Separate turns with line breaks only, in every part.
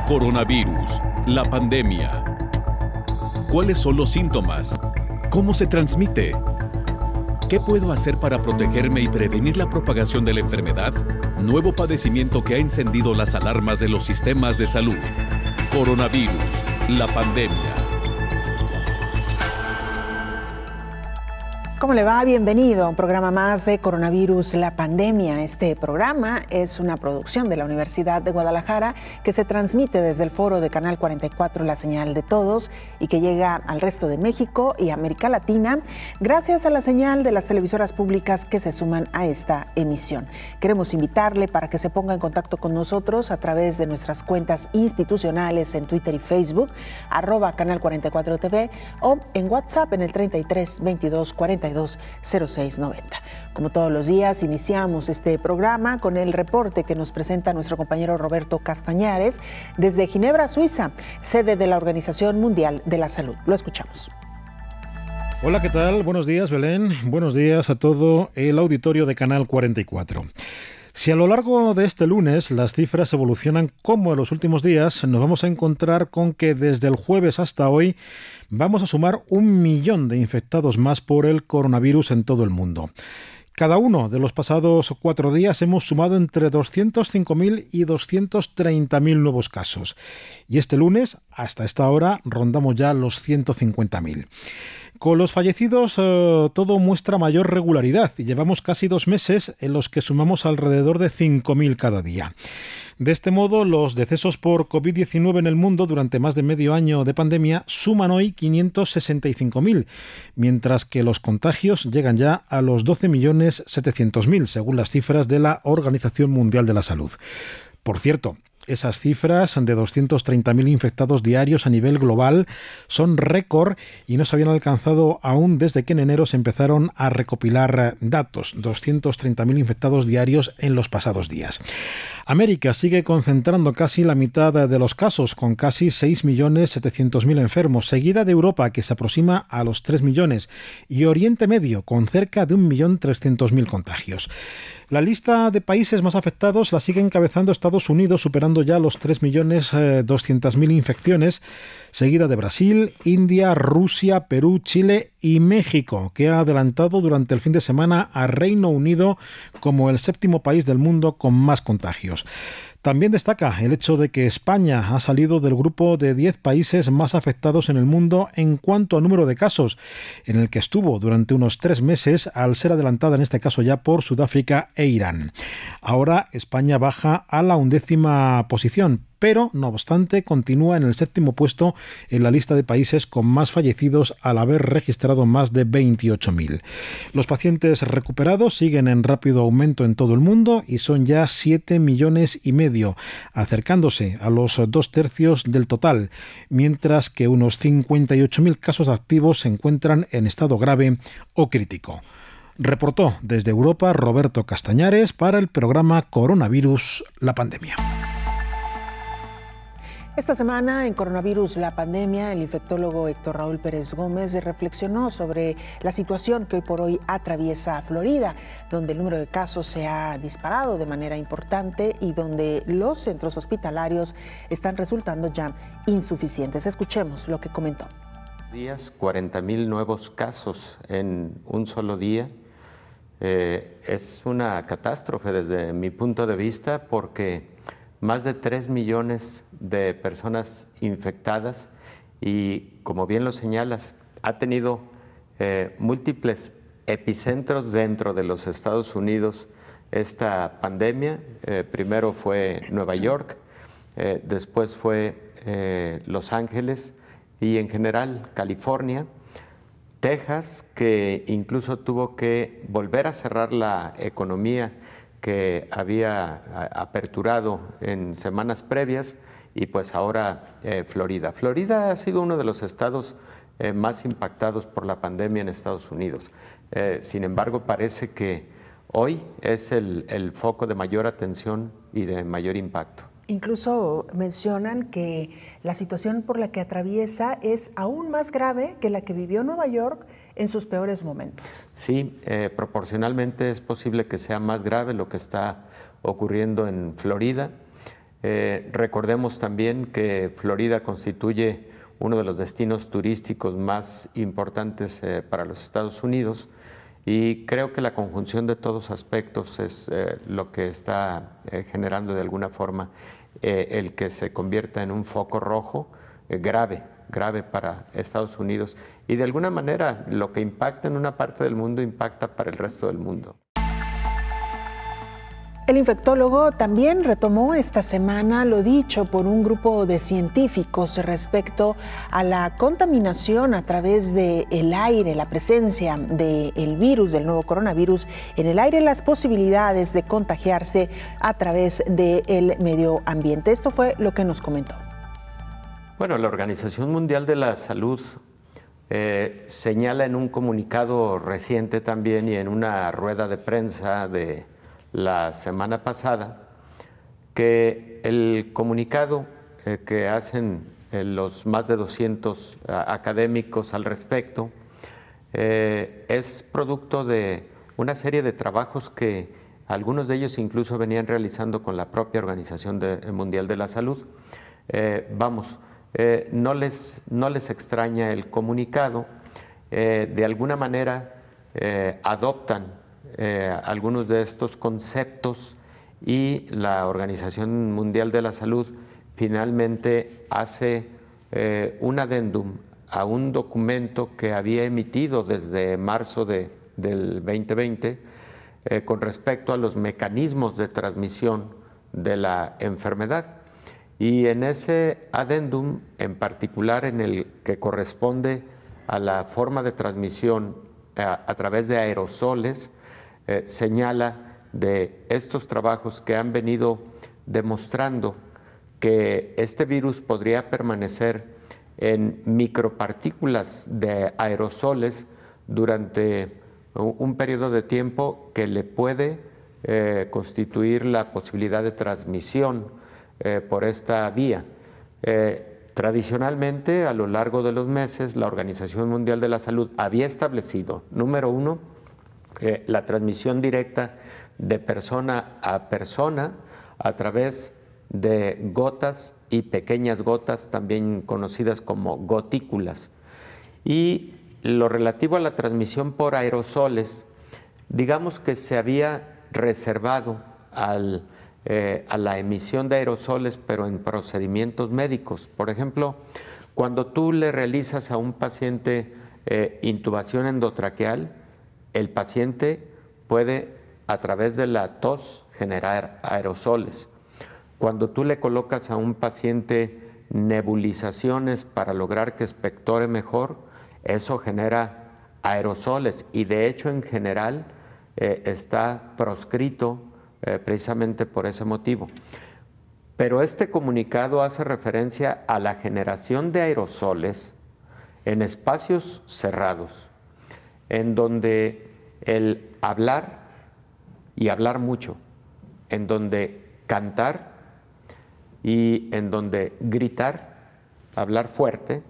Coronavirus, la pandemia. ¿Cuáles son los síntomas? ¿Cómo se transmite? ¿Qué puedo hacer para protegerme y prevenir la propagación de la enfermedad? Nuevo padecimiento que ha encendido las alarmas de los sistemas de salud. Coronavirus, la pandemia.
¿Cómo le va? Bienvenido a un programa más de Coronavirus, la pandemia. Este programa es una producción de la Universidad de Guadalajara que se transmite desde el foro de Canal 44, La Señal de Todos, y que llega al resto de México y América Latina gracias a la señal de las televisoras públicas que se suman a esta emisión. Queremos invitarle para que se ponga en contacto con nosotros a través de nuestras cuentas institucionales en Twitter y Facebook, @Canal 44 TV, o en WhatsApp en el 33 22 42 0690. Como todos los días, iniciamos este programa con el reporte que nos presenta nuestro compañero Roberto Castañares desde Ginebra, Suiza, sede de la Organización Mundial de la Salud. Lo escuchamos.
Hola, ¿qué tal? Buenos días, Belén. Buenos días a todo el auditorio de Canal 44. Si a lo largo de este lunes las cifras evolucionan como en los últimos días, nos vamos a encontrar con que desde el jueves hasta hoy vamos a sumar 1 millón de infectados más por el coronavirus en todo el mundo. Cada uno de los pasados 4 días hemos sumado entre 205.000 y 230.000 nuevos casos. Y este lunes, hasta esta hora, rondamos ya los 150.000. Con los fallecidos todo muestra mayor regularidad y llevamos casi 2 meses en los que sumamos alrededor de 5.000 cada día. De este modo, los decesos por COVID-19 en el mundo durante más de medio año de pandemia suman hoy 565.000, mientras que los contagios llegan ya a los 12.700.000, según las cifras de la Organización Mundial de la Salud. Por cierto, esas cifras de 230.000 infectados diarios a nivel global son récord y no se habían alcanzado aún desde que en enero se empezaron a recopilar datos. 230.000 infectados diarios en los pasados días. América sigue concentrando casi la mitad de los casos, con casi 6.700.000 enfermos, seguida de Europa, que se aproxima a los 3 millones, y Oriente Medio, con cerca de 1.300.000 contagios. La lista de países más afectados la sigue encabezando Estados Unidos, superando ya los 3.200.000 infecciones, seguida de Brasil, India, Rusia, Perú, Chile y México, que ha adelantado durante el fin de semana a Reino Unido como el 7º país del mundo con más contagios. También destaca el hecho de que España ha salido del grupo de 10 países más afectados en el mundo en cuanto a número de casos, en el que estuvo durante unos 3 meses, al ser adelantada en este caso ya por Sudáfrica e Irán. Ahora España baja a la 11ª posición, pero no obstante continúa en el 7º puesto en la lista de países con más fallecidos, al haber registrado más de 28.000. Los pacientes recuperados siguen en rápido aumento en todo el mundo y son ya 7,5 millones, acercándose a los 2/3 del total, mientras que unos 58.000 casos activos se encuentran en estado grave o crítico. Reportó desde Europa Roberto Castañares para el programa Coronavirus, la pandemia.
Esta semana en Coronavirus, la pandemia, el infectólogo Héctor Raúl Pérez Gómez reflexionó sobre la situación que hoy por hoy atraviesa Florida, donde el número de casos se ha disparado de manera importante y donde los centros hospitalarios están resultando ya insuficientes. Escuchemos lo que comentó.
40.000 nuevos casos en un solo día. Es una catástrofe desde mi punto de vista, porque más de 3 millones de personas infectadas y, como bien lo señalas, ha tenido múltiples epicentros dentro de los Estados Unidos esta pandemia. Primero fue Nueva York, después fue Los Ángeles y en general California, Texas, que incluso tuvo que volver a cerrar la economía que había aperturado en semanas previas, y pues ahora Florida. Florida ha sido uno de los estados más impactados por la pandemia en Estados Unidos. Sin embargo, parece que hoy es el foco de mayor atención y de mayor impacto.
Incluso mencionan que la situación por la que atraviesa es aún más grave que la que vivió Nueva York en sus peores momentos.
Sí, proporcionalmente es posible que sea más grave lo que está ocurriendo en Florida. Recordemos también que Florida constituye uno de los destinos turísticos más importantes para los Estados Unidos, y creo que la conjunción de todos aspectos es lo que está generando de alguna forma el que se convierta en un foco rojo grave para Estados Unidos, y de alguna manera lo que impacta en una parte del mundo impacta para el resto del mundo.
El infectólogo también retomó esta semana lo dicho por un grupo de científicos respecto a la contaminación a través del aire, la presencia del virus, del nuevo coronavirus en el aire, las posibilidades de contagiarse a través del medio ambiente. Esto fue lo que nos comentó.
Bueno, la Organización Mundial de la Salud señala en un comunicado reciente también y en una rueda de prensa de la semana pasada que el comunicado que hacen los más de 200 académicos al respecto es producto de una serie de trabajos que algunos de ellos incluso venían realizando con la propia Organización Mundial de la Salud. No les extraña el comunicado, de alguna manera adoptan algunos de estos conceptos, y la Organización Mundial de la Salud finalmente hace un adendum a un documento que había emitido desde marzo del 2020 con respecto a los mecanismos de transmisión de la enfermedad. Y en ese adendum, en particular en el que corresponde a la forma de transmisión a través de aerosoles, señala de estos trabajos que han venido demostrando que este virus podría permanecer en micropartículas de aerosoles durante un periodo de tiempo que le puede constituir la posibilidad de transmisión por esta vía. Tradicionalmente, a lo largo de los meses, la Organización Mundial de la Salud había establecido, número uno, la transmisión directa de persona a persona a través de gotas y pequeñas gotas, también conocidas como gotículas. Y lo relativo a la transmisión por aerosoles, digamos que se había reservado a la emisión de aerosoles, pero en procedimientos médicos. Por ejemplo, cuando tú le realizas a un paciente intubación endotraqueal, el paciente puede, a través de la tos, generar aerosoles. Cuando tú le colocas a un paciente nebulizaciones para lograr que expectore mejor, eso genera aerosoles, y de hecho en general está proscrito precisamente por ese motivo. Pero este comunicado hace referencia a la generación de aerosoles en espacios cerrados, en donde el hablar y hablar mucho, en donde cantar y en donde gritar, hablar fuerte,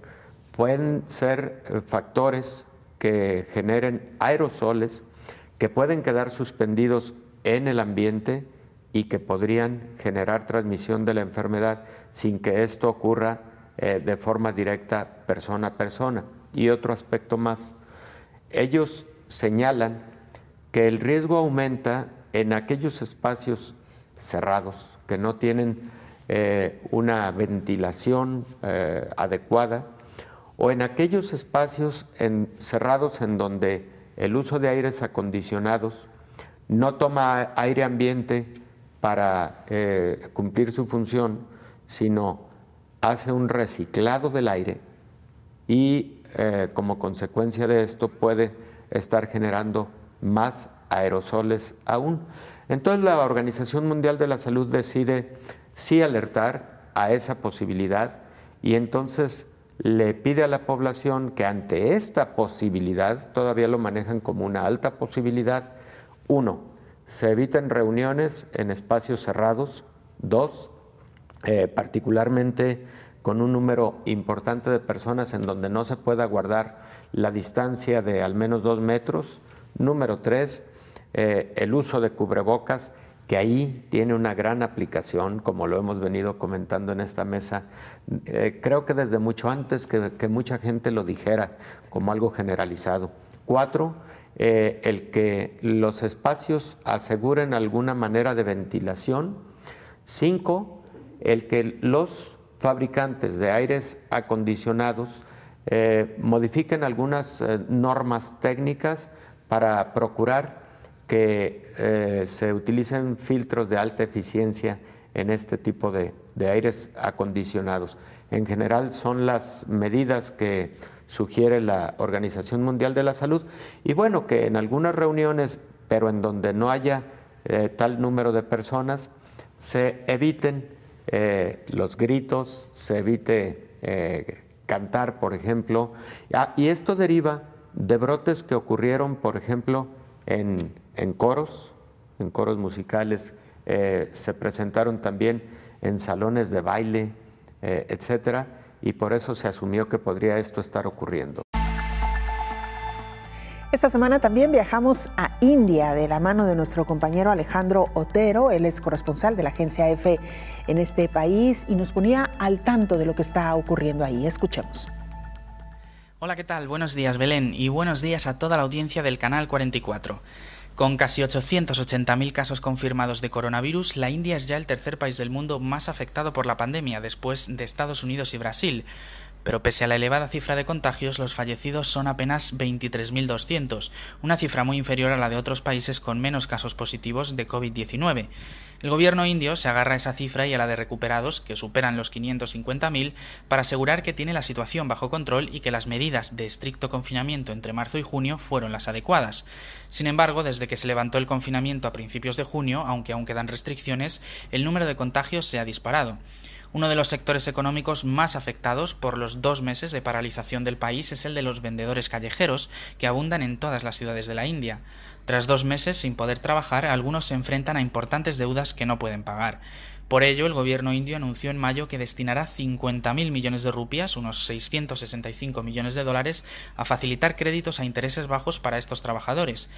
pueden ser factores que generen aerosoles que pueden quedar suspendidos en el ambiente y que podrían generar transmisión de la enfermedad sin que esto ocurra de forma directa persona a persona. Y otro aspecto más, ellos señalan que el riesgo aumenta en aquellos espacios cerrados que no tienen una ventilación adecuada, o en aquellos espacios cerrados en donde el uso de aires acondicionados no toma aire ambiente para cumplir su función, sino hace un reciclado del aire y como consecuencia de esto puede estar generando más aerosoles aún. Entonces la Organización Mundial de la Salud decide sí alertar a esa posibilidad, y entonces le pide a la población que ante esta posibilidad, todavía lo manejan como una alta posibilidad, 1, se eviten reuniones en espacios cerrados, 2, particularmente con un número importante de personas en donde no se pueda guardar la distancia de al menos 2 metros, número 3, el uso de cubrebocas, que ahí tiene una gran aplicación, como lo hemos venido comentando en esta mesa. Creo que desde mucho antes que mucha gente lo dijera como algo generalizado. 4, el que los espacios aseguren alguna manera de ventilación. 5, el que los fabricantes de aires acondicionados modifiquen algunas normas técnicas para procurar que se utilicen filtros de alta eficiencia en este tipo de aires acondicionados. En general son las medidas que sugiere la Organización Mundial de la Salud, y bueno, que en algunas reuniones, pero en donde no haya tal número de personas, se eviten los gritos, se evite cantar, por ejemplo, y esto deriva de brotes que ocurrieron, por ejemplo, en coros musicales, se presentaron también en salones de baile, etcétera, y por eso se asumió que podría esto estar ocurriendo.
Esta semana también viajamos a India de la mano de nuestro compañero Alejandro Otero. Él es corresponsal de la agencia EFE en este país y nos ponía al tanto de lo que está ocurriendo ahí. Escuchemos.
Hola, ¿qué tal? Buenos días, Belén, y buenos días a toda la audiencia del Canal 44. Con casi 880.000 casos confirmados de coronavirus, la India es ya el tercer país del mundo más afectado por la pandemia, después de Estados Unidos y Brasil. Pero pese a la elevada cifra de contagios, los fallecidos son apenas 23.200, una cifra muy inferior a la de otros países con menos casos positivos de COVID-19. El gobierno indio se agarra a esa cifra y a la de recuperados, que superan los 550.000, para asegurar que tiene la situación bajo control y que las medidas de estricto confinamiento entre marzo y junio fueron las adecuadas. Sin embargo, desde que se levantó el confinamiento a principios de junio, aunque aún quedan restricciones, el número de contagios se ha disparado. Uno de los sectores económicos más afectados por los 2 meses de paralización del país es el de los vendedores callejeros, que abundan en todas las ciudades de la India. Tras 2 meses sin poder trabajar, algunos se enfrentan a importantes deudas que no pueden pagar. Por ello, el gobierno indio anunció en mayo que destinará 50.000 millones de rupias, unos 665 millones de dólares, a facilitar créditos a intereses bajos para estos trabajadores.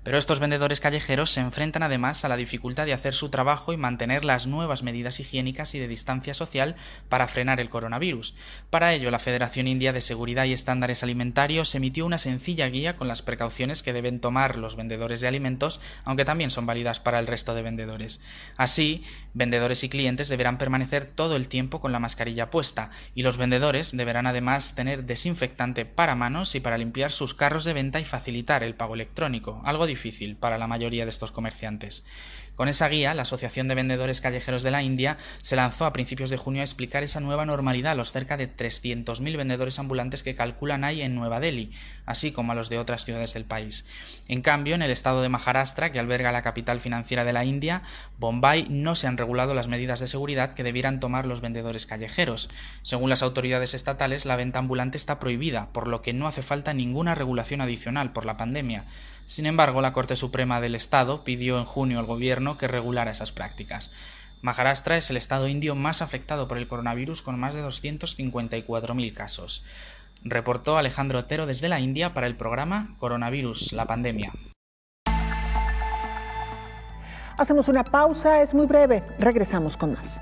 Pero estos vendedores callejeros se enfrentan además a la dificultad de hacer su trabajo y mantener las nuevas medidas higiénicas y de distancia social para frenar el coronavirus. Para ello, la Federación India de Seguridad y Estándares Alimentarios emitió una sencilla guía con las precauciones que deben tomar los vendedores de alimentos, aunque también son válidas para el resto de vendedores. Así, vendedores y clientes deberán permanecer todo el tiempo con la mascarilla puesta, y los vendedores deberán además tener desinfectante para manos y para limpiar sus carros de venta y facilitar el pago electrónico, algo difícil para la mayoría de estos comerciantes. Con esa guía, la Asociación de Vendedores Callejeros de la India se lanzó a principios de junio a explicar esa nueva normalidad a los cerca de 300.000 vendedores ambulantes que calculan hay en Nueva Delhi, así como a los de otras ciudades del país. En cambio, en el estado de Maharashtra, que alberga la capital financiera de la India, Bombay, no se han regulado las medidas de seguridad que debieran tomar los vendedores callejeros. Según las autoridades estatales, la venta ambulante está prohibida, por lo que no hace falta ninguna regulación adicional por la pandemia. Sin embargo, la Corte Suprema del Estado pidió en junio al gobierno que regulara esas prácticas. Maharashtra es el estado indio más afectado por el coronavirus, con más de 254.000 casos. Reportó Alejandro Otero desde la India para el programa Coronavirus, la pandemia.
Hacemos una pausa, es muy breve, regresamos con más.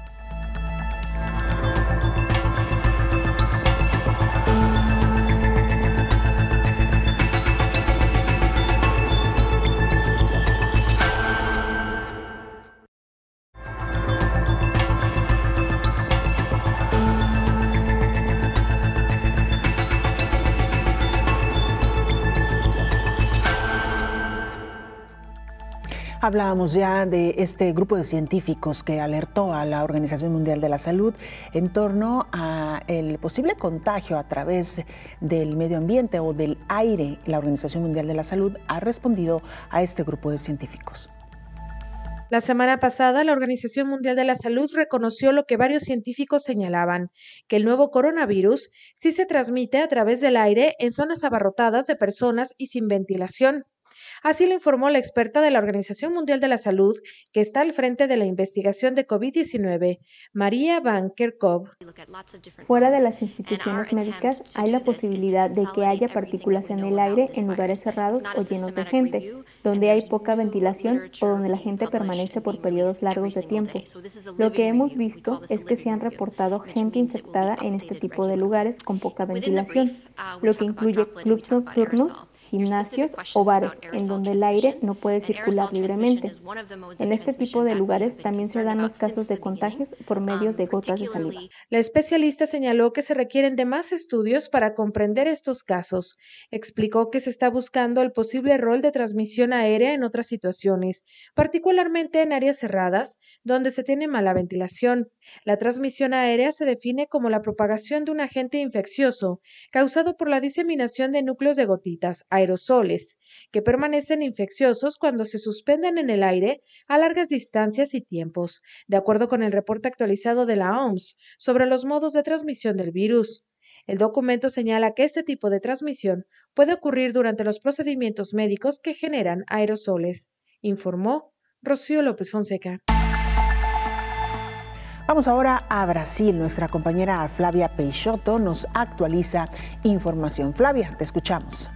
Hablábamos ya de este grupo de científicos que alertó a la Organización Mundial de la Salud en torno a el posible contagio a través del medio ambiente o del aire. La Organización Mundial de la Salud ha respondido a este grupo de científicos.
La semana pasada, la Organización Mundial de la Salud reconoció lo que varios científicos señalaban, que el nuevo coronavirus sí se transmite a través del aire en zonas abarrotadas de personas y sin ventilación. Así lo informó la experta de la Organización Mundial de la Salud, que está al frente de la investigación de COVID-19, Maria Van Kerkhove.
Fuera de las instituciones médicas, hay la posibilidad de que haya partículas en el aire en lugares cerrados o llenos de gente, donde hay poca ventilación o donde la gente permanece por periodos largos de tiempo. Lo que hemos visto es que se han reportado gente infectada en este tipo de lugares con poca ventilación, lo que incluye clubes nocturnos, gimnasios o bares, en donde el aire no puede circular libremente. En este tipo de lugares también se dan los casos de contagios por medio de gotas de saliva.
La especialista señaló que se requieren de más estudios para comprender estos casos. Explicó que se está buscando el posible rol de transmisión aérea en otras situaciones, particularmente en áreas cerradas, donde se tiene mala ventilación. La transmisión aérea se define como la propagación de un agente infeccioso causado por la diseminación de núcleos de gotitas, aerosoles, que permanecen infecciosos cuando se suspenden en el aire a largas distancias y tiempos, de acuerdo con el reporte actualizado de la OMS sobre los modos de transmisión del virus. El documento señala que este tipo de transmisión puede ocurrir durante los procedimientos médicos que generan aerosoles, informó Rocío López Fonseca.
Vamos ahora a Brasil. Nuestra compañera Flavia Peixoto nos actualiza información. Flavia, te escuchamos.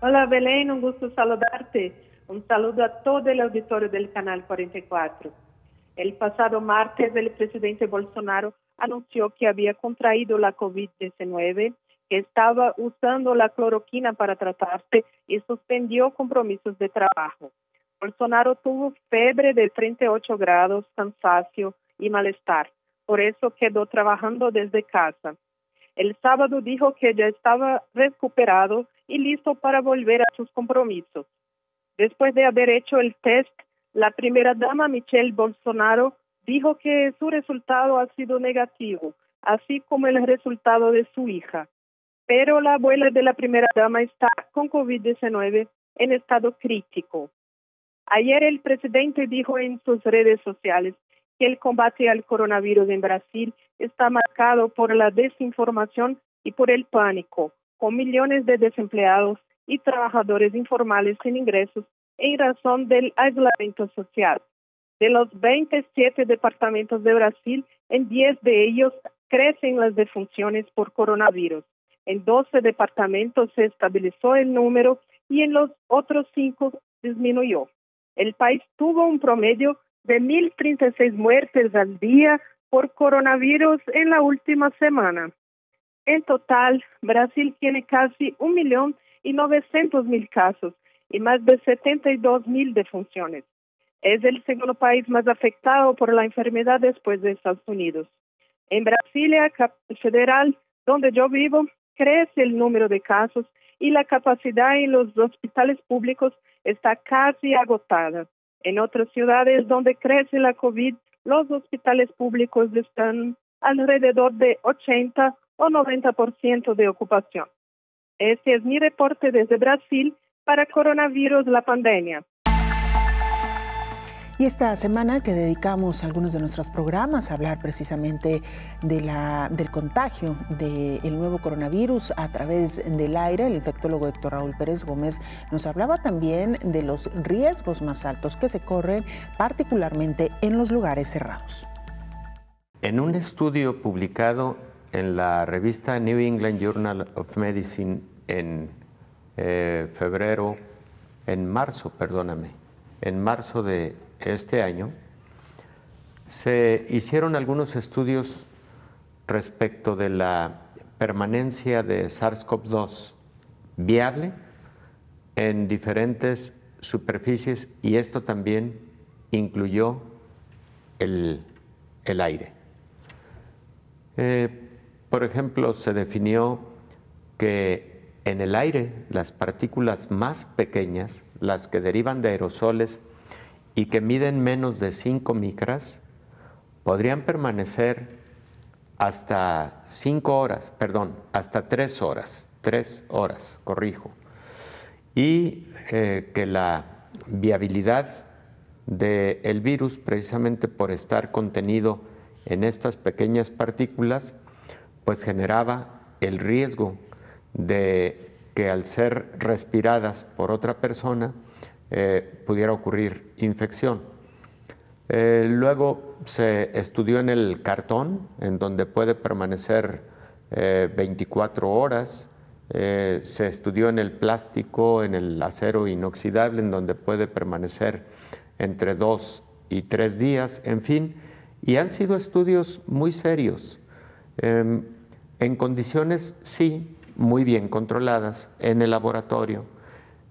Hola Belén, un gusto saludarte. Un saludo a todo el auditorio del Canal 44. El pasado martes, el presidente Bolsonaro anunció que había contraído la COVID-19, que estaba usando la cloroquina para tratarse y suspendió compromisos de trabajo. Bolsonaro tuvo fiebre de 38 grados, cansancio y malestar. Por eso quedó trabajando desde casa. El sábado dijo que ya estaba recuperado y listo para volver a sus compromisos. Después de haber hecho el test, la primera dama Michelle Bolsonaro dijo que su resultado ha sido negativo, así como el resultado de su hija. Pero la abuela de la primera dama está con COVID-19 en estado crítico. Ayer el presidente dijo en sus redes sociales que el combate al coronavirus en Brasil está marcado por la desinformación y por el pánico, con millones de desempleados y trabajadores informales sin ingresos en razón del aislamiento social. De los 27 departamentos de Brasil, en 10 de ellos crecen las defunciones por coronavirus. En 12 departamentos se estabilizó el número y en los otros 5 disminuyó. El país tuvo un promedio de 1.036 muertes al día por coronavirus en la última semana. En total, Brasil tiene casi 1.900.000 casos y más de 72.000 defunciones. Es el segundo país más afectado por la enfermedad después de Estados Unidos. En Brasilia, capital federal, donde yo vivo, crece el número de casos y la capacidad en los hospitales públicos está casi agotada. En otras ciudades donde crece la COVID, los hospitales públicos están alrededor de 80 o 90% de ocupación. Este es mi reporte desde Brasil para Coronavirus, la pandemia.
Y esta semana que dedicamos algunos de nuestros programas a hablar precisamente del contagio del nuevo coronavirus a través del aire, el infectólogo Héctor Raúl Pérez Gómez nos hablaba también de los riesgos más altos que se corren particularmente en los lugares cerrados.
En un estudio publicado en la revista New England Journal of Medicine en marzo de este año, se hicieron algunos estudios respecto de la permanencia de SARS-CoV-2 viable en diferentes superficies y esto también incluyó el aire. Por ejemplo, se definió que en el aire las partículas más pequeñas, las que derivan de aerosoles y que miden menos de 5 micras, podrían permanecer hasta 3 horas, y que la viabilidad del virus, precisamente por estar contenido en estas pequeñas partículas, pues generaba el riesgo de que al ser respiradas por otra persona pudiera ocurrir infección. Luego se estudió en el cartón, en donde puede permanecer 24 horas. Se estudió en el plástico, en el acero inoxidable, en donde puede permanecer entre 2 y 3 días, en fin, y han sido estudios muy serios, en condiciones, sí, muy bien controladas en el laboratorio,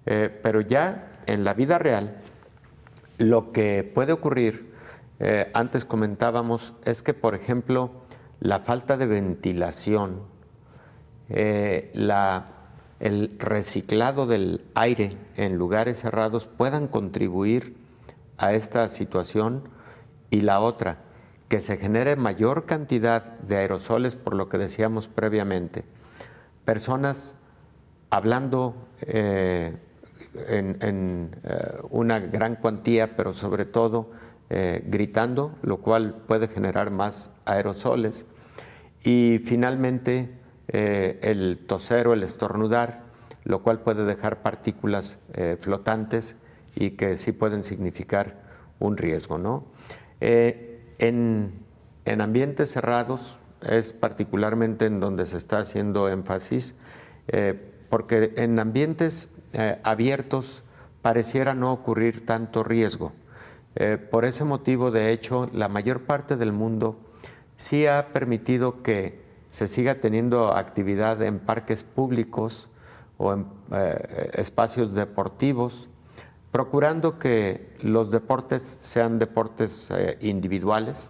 pero ya en la vida real, lo que puede ocurrir, antes comentábamos, es que, por ejemplo, la falta de ventilación, el reciclado del aire en lugares cerrados puedan contribuir a esta situación, y la otra, que se genere mayor cantidad de aerosoles, por lo que decíamos previamente. Personas hablando en una gran cuantía, pero sobre todo gritando, lo cual puede generar más aerosoles. Y finalmente el toser o el estornudar, lo cual puede dejar partículas flotantes y que sí pueden significar un riesgo, ¿no? En ambientes cerrados es particularmente en donde se está haciendo énfasis, porque en ambientes abiertos pareciera no ocurrir tanto riesgo. Por ese motivo, de hecho, la mayor parte del mundo sí ha permitido que se siga teniendo actividad en parques públicos o en espacios deportivos, procurando que los deportes sean deportes individuales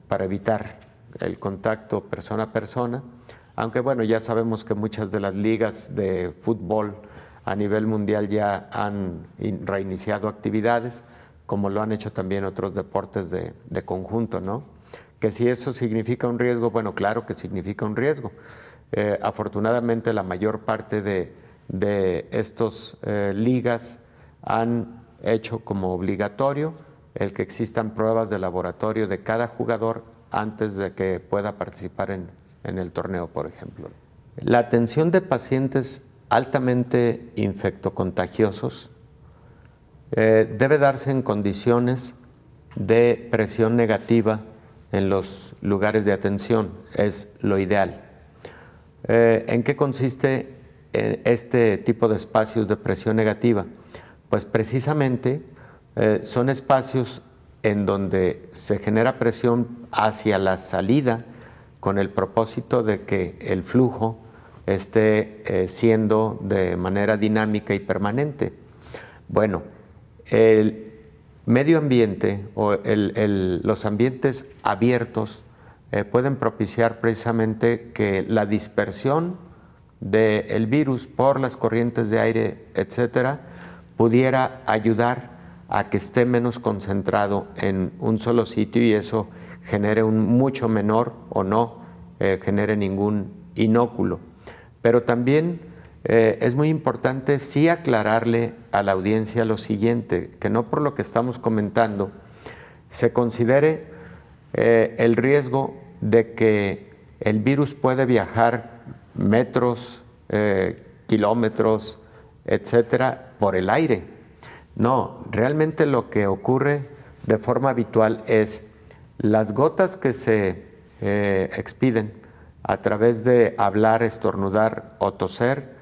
para evitar el contacto persona a persona, aunque bueno, ya sabemos que muchas de las ligas de fútbol a nivel mundial ya han reiniciado actividades, como lo han hecho también otros deportes de conjunto, ¿no? Que si eso significa un riesgo, bueno, claro que significa un riesgo. Afortunadamente la mayor parte de estos ligas han hecho como obligatorio el que existan pruebas de laboratorio de cada jugador antes de que pueda participar en el torneo, por ejemplo. La atención de pacientes altamente infectocontagiosos debe darse en condiciones de presión negativa en los lugares de atención, es lo ideal. ¿En qué consiste este tipo de espacios de presión negativa? Pues precisamente son espacios en donde se genera presión hacia la salida con el propósito de que el flujo esté siendo de manera dinámica y permanente. Bueno, el medio ambiente o los ambientes abiertos pueden propiciar precisamente que la dispersión del virus por las corrientes de aire, etcétera, pudiera ayudar a que esté menos concentrado en un solo sitio y eso genere un mucho menor o no genere ningún inóculo. Pero también es muy importante sí aclararle a la audiencia lo siguiente, que no por lo que estamos comentando se considere el riesgo de que el virus puede viajar metros, kilómetros, etcétera, por el aire. No, realmente lo que ocurre de forma habitual es las gotas que se expiden a través de hablar, estornudar o toser,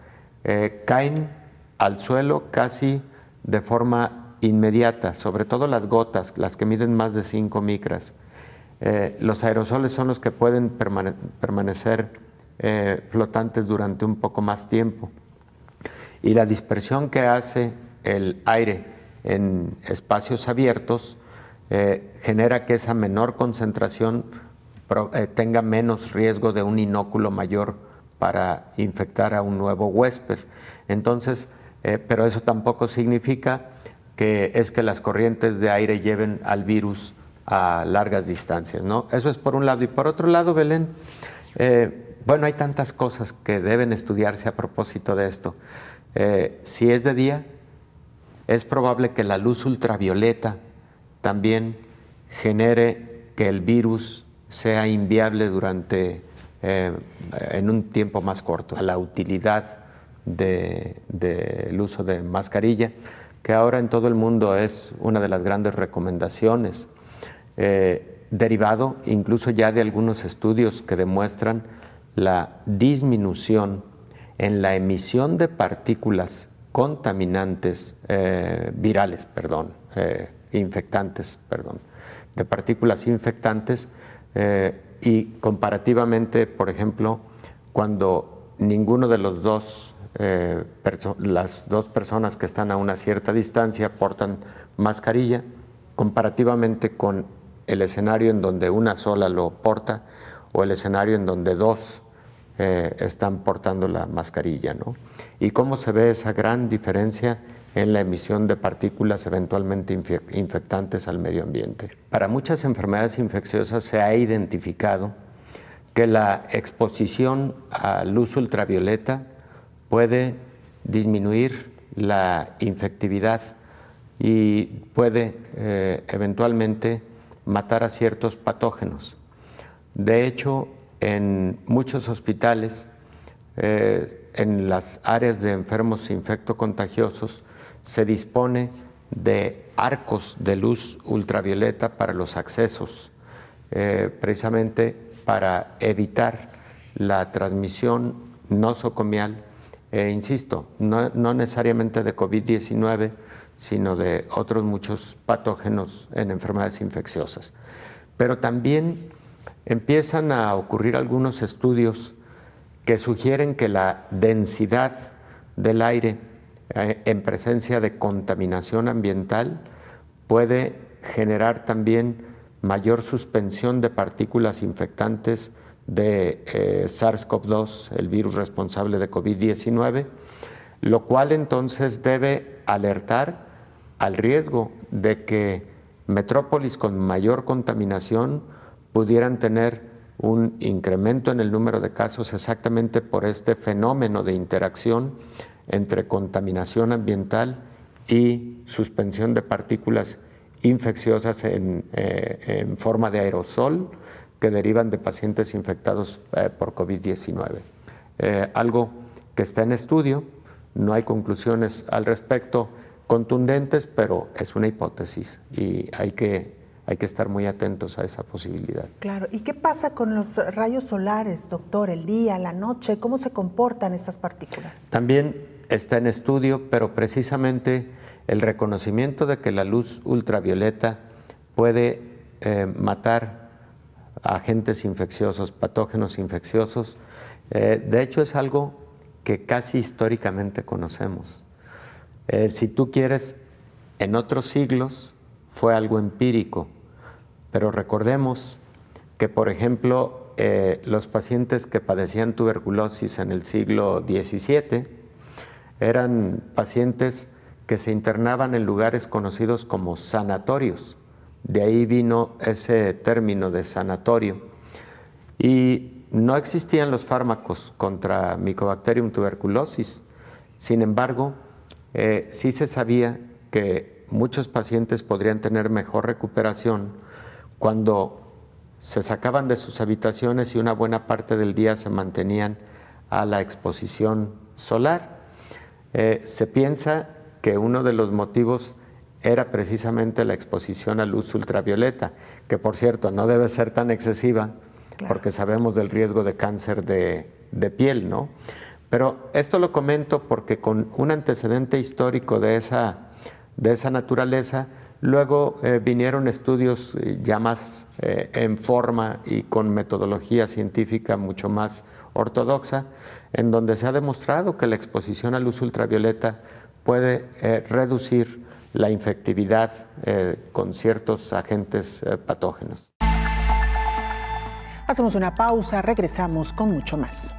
caen al suelo casi de forma inmediata, sobre todo las gotas, las que miden más de 5 micras. Los aerosoles son los que pueden permanecer flotantes durante un poco más tiempo. Y la dispersión que hace el aire en espacios abiertos genera que esa menor concentración tenga menos riesgo de un inóculo mayor para infectar a un nuevo huésped. Entonces, pero eso tampoco significa que las corrientes de aire lleven al virus a largas distancias, ¿no? Eso es por un lado. Y por otro lado, Belén, bueno, hay tantas cosas que deben estudiarse a propósito de esto. Si es de día, es probable que la luz ultravioleta también genere que el virus sea inviable durante en un tiempo más corto. La utilidad del uso de mascarilla, que ahora en todo el mundo es una de las grandes recomendaciones, derivado incluso ya de algunos estudios que demuestran la disminución en la emisión de partículas contaminantes, de partículas infectantes, y comparativamente, por ejemplo, cuando ninguno de los las dos personas que están a una cierta distancia portan mascarilla, comparativamente con el escenario en donde una sola lo porta o el escenario en donde dos están portando la mascarilla, ¿no? Y cómo se ve esa gran diferencia en la emisión de partículas eventualmente infectantes al medio ambiente. Para muchas enfermedades infecciosas se ha identificado que la exposición a luz ultravioleta puede disminuir la infectividad y puede eventualmente matar a ciertos patógenos. De hecho, en muchos hospitales, en las áreas de enfermos infectocontagiosos, se dispone de arcos de luz ultravioleta para los accesos, precisamente para evitar la transmisión nosocomial, insisto, no necesariamente de COVID-19, sino de otros muchos patógenos en enfermedades infecciosas. Pero también empiezan a ocurrir algunos estudios que sugieren que la densidad del aire en presencia de contaminación ambiental puede generar también mayor suspensión de partículas infectantes de SARS-CoV-2, el virus responsable de COVID-19, lo cual entonces debe alertar al riesgo de que metrópolis con mayor contaminación pudieran tener un incremento en el número de casos exactamente por este fenómeno de interacción entre contaminación ambiental y suspensión de partículas infecciosas en forma de aerosol que derivan de pacientes infectados por COVID-19. Algo que está en estudio, no hay conclusiones al respecto contundentes, pero es una hipótesis y hay que estar muy atentos a esa posibilidad.
Claro. ¿Y qué pasa con los rayos solares, doctor? El día, la noche, ¿cómo se comportan estas partículas?
También está en estudio, pero precisamente el reconocimiento de que la luz ultravioleta puede matar agentes infecciosos, patógenos infecciosos, de hecho es algo que casi históricamente conocemos. Si tú quieres, en otros siglos fue algo empírico, pero recordemos que, por ejemplo, los pacientes que padecían tuberculosis en el siglo XVII eran pacientes que se internaban en lugares conocidos como sanatorios. De ahí vino ese término de sanatorio. Y no existían los fármacos contra Mycobacterium tuberculosis. Sin embargo, sí se sabía que muchos pacientes podrían tener mejor recuperación cuando se sacaban de sus habitaciones y una buena parte del día se mantenían a la exposición solar. Se piensa que uno de los motivos era precisamente la exposición a luz ultravioleta, que por cierto no debe ser tan excesiva, claro, porque sabemos del riesgo de cáncer de piel, ¿no? Pero esto lo comento porque con un antecedente histórico de esa naturaleza, luego vinieron estudios ya más en forma y con metodología científica mucho más ortodoxa, en donde se ha demostrado que la exposición a luz ultravioleta puede reducir la infectividad con ciertos agentes patógenos.
Hacemos una pausa, regresamos con mucho más.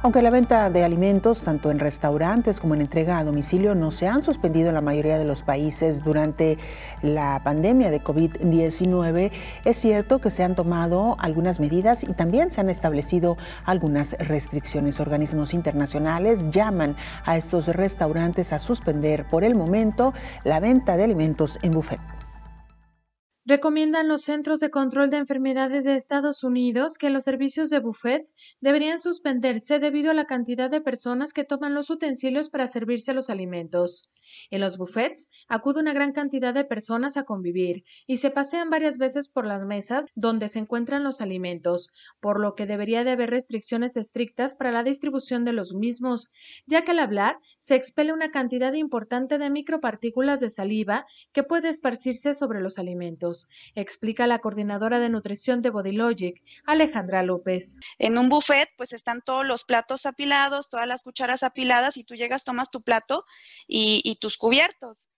Aunque la venta de alimentos, tanto en restaurantes como en entrega a domicilio, no se han suspendido en la mayoría de los países durante la pandemia de COVID-19, es cierto que se han tomado algunas medidas y también se han establecido algunas restricciones. Organismos internacionales llaman a estos restaurantes a suspender por el momento la venta de alimentos en buffet.
Recomiendan los Centros de Control de Enfermedades de Estados Unidos que los servicios de buffet deberían suspenderse debido a la cantidad de personas que toman los utensilios para servirse los alimentos. En los buffets acude una gran cantidad de personas a convivir y se pasean varias veces por las mesas donde se encuentran los alimentos, por lo que debería de haber restricciones estrictas para la distribución de los mismos, ya que al hablar se expele una cantidad importante de micropartículas de saliva que puede esparcirse sobre los alimentos, explica la coordinadora de nutrición de BodyLogic, Alejandra López.
En un buffet pues están todos los platos apilados, todas las cucharas apiladas y tú llegas, tomas tu plato y tus cubiertos.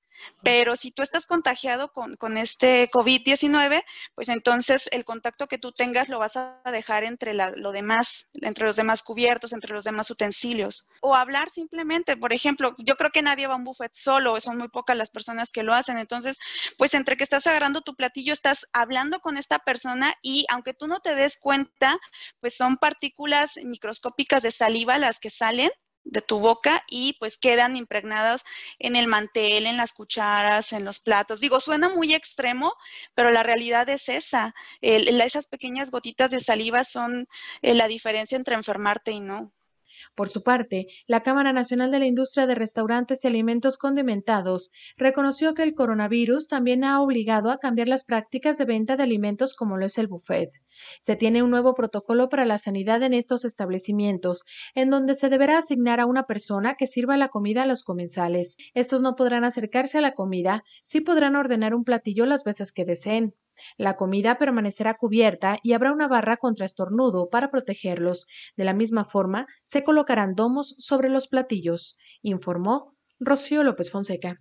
Pero si tú estás contagiado con este COVID-19, pues entonces el contacto que tú tengas lo vas a dejar entre entre los demás cubiertos, entre los demás utensilios. O hablar simplemente, por ejemplo, yo creo que nadie va a un buffet solo, son muy pocas las personas que lo hacen. Entonces, pues entre que estás agarrando tu platillo, estás hablando con esta persona y aunque tú no te des cuenta, pues son partículas microscópicas de saliva las que salen de tu boca y pues quedan impregnadas en el mantel, en las cucharas, en los platos. Digo, suena muy extremo, pero la realidad es esa. Esas pequeñas gotitas de saliva son la diferencia entre enfermarte y no.
Por su parte, la Cámara Nacional de la Industria de Restaurantes y Alimentos Condimentados reconoció que el coronavirus también ha obligado a cambiar las prácticas de venta de alimentos como lo es el buffet. Se tiene un nuevo protocolo para la sanidad en estos establecimientos, en donde se deberá asignar a una persona que sirva la comida a los comensales. Estos no podrán acercarse a la comida, sí podrán ordenar un platillo las veces que deseen. La comida permanecerá cubierta y habrá una barra contra estornudo para protegerlos. De la misma forma, se colocarán domos sobre los platillos, informó Rocío López Fonseca.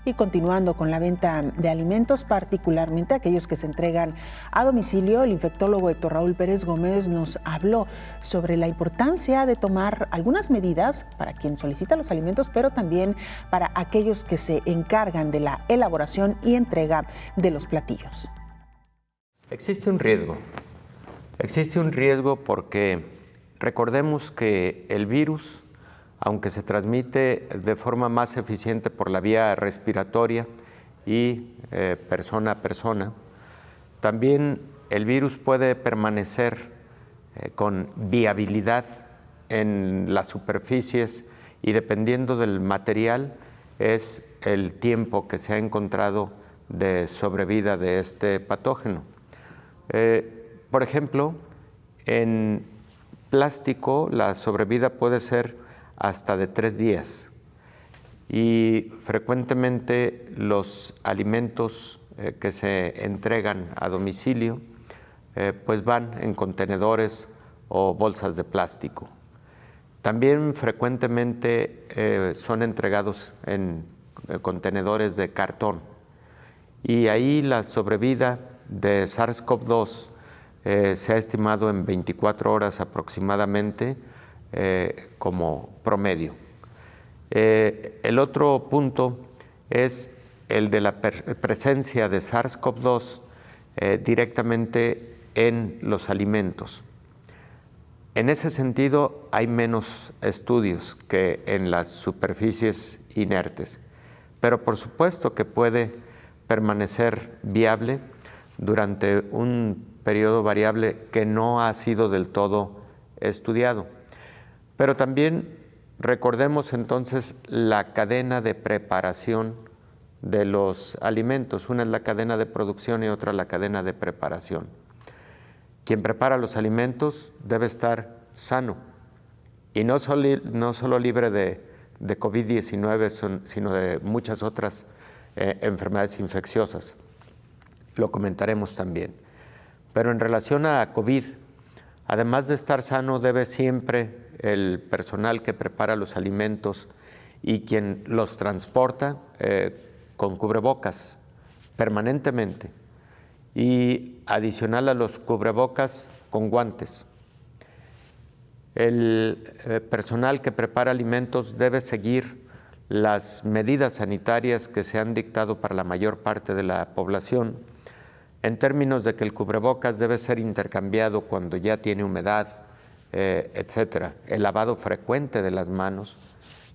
Y continuando con la venta de alimentos, particularmente aquellos que se entregan a domicilio, el infectólogo Héctor Raúl Pérez Gómez nos habló sobre la importancia de tomar algunas medidas para quien solicita los alimentos, pero también para aquellos que se encargan de la elaboración y entrega de los platillos.
Existe un riesgo porque recordemos que el virus, aunque se transmite de forma más eficiente por la vía respiratoria y persona a persona, también el virus puede permanecer con viabilidad en las superficies y dependiendo del material es el tiempo que se ha encontrado de sobrevida de este patógeno. Por ejemplo, en plástico la sobrevida puede ser hasta de 3 días y frecuentemente los alimentos que se entregan a domicilio pues van en contenedores o bolsas de plástico. También frecuentemente son entregados en contenedores de cartón y ahí la sobrevida de SARS-CoV-2 se ha estimado en 24 horas aproximadamente como promedio. El otro punto es el de la presencia de SARS-CoV-2 directamente en los alimentos. En ese sentido hay menos estudios que en las superficies inertes, pero por supuesto que puede permanecer viable durante un periodo variable que no ha sido del todo estudiado. Pero también recordemos entonces la cadena de preparación de los alimentos. Una es la cadena de producción y otra la cadena de preparación. Quien prepara los alimentos debe estar sano y no solo libre de COVID-19, sino de muchas otras enfermedades infecciosas. Lo comentaremos también. Pero en relación a COVID, además de estar sano, debe siempre el personal que prepara los alimentos y quien los transporta con cubrebocas permanentemente y adicional a los cubrebocas con guantes. El personal que prepara alimentos debe seguir las medidas sanitarias que se han dictado para la mayor parte de la población, en términos de que el cubrebocas debe ser intercambiado cuando ya tiene humedad, etcétera. El lavado frecuente de las manos,